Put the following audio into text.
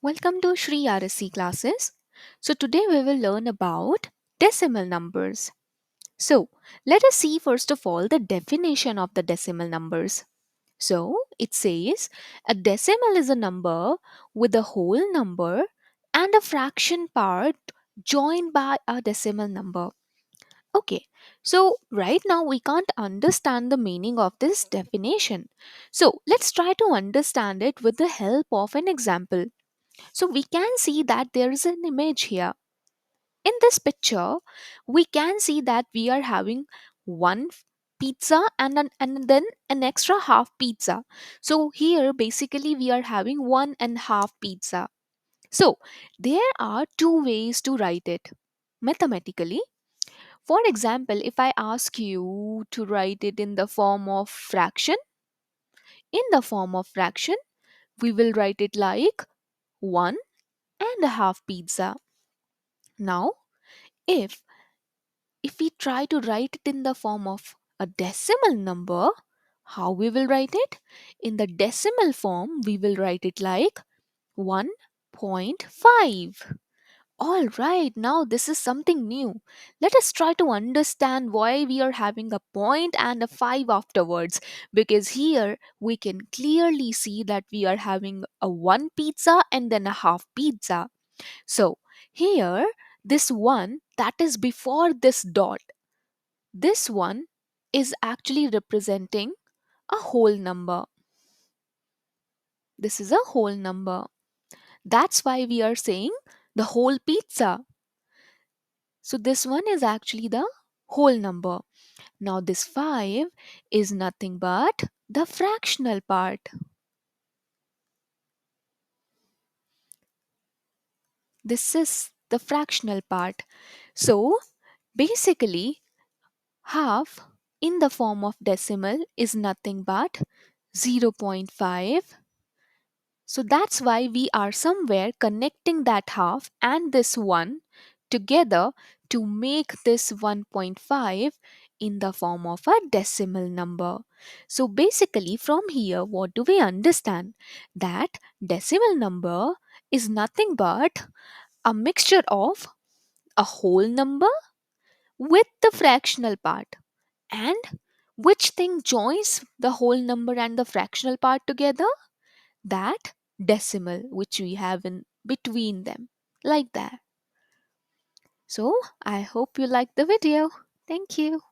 Welcome to Shri RSC classes. So today we will learn about decimal numbers. So let us see first of all the definition of the decimal numbers. So it says a decimal is a number with a whole number and a fraction part joined by a decimal number. Okay, so right now we can't understand the meaning of this definition. So let's try to understand it with the help of an example. So we can see that there is an image here. In this picture, we can see that we are having one pizza and then an extra half pizza. So here basically we are having one and half pizza. So there are two ways to write it mathematically. For example, if I ask you to write it in the form of fraction, we will write it like one and a half pizza. Now, if if we try to write it in the form of a decimal number, how we will write it? In the decimal form, we will write it like 1.5. All right, now this is something new. Let us try to understand why we are having a point and a 5 afterwards. Because here we can clearly see that we are having a one pizza and then a half pizza. So here, this one that is before this dot, this one is actually representing a whole number. This is a whole number. That's why we are saying the whole pizza. So this one is actually the whole number. Now this 5 is nothing but the fractional part. This is the fractional part. So basically, half in the form of decimal is nothing but zero point 0.5. So that's why we are somewhere connecting that half and this 1 together to make this 1.5 in the form of a decimal number. So basically from here what do we understand? That decimal number is nothing but a mixture of a whole number with the fractional part. And which thing joins the whole number and the fractional part together? That decimal which we have in between them, like that. So I hope you liked the video. Thank you.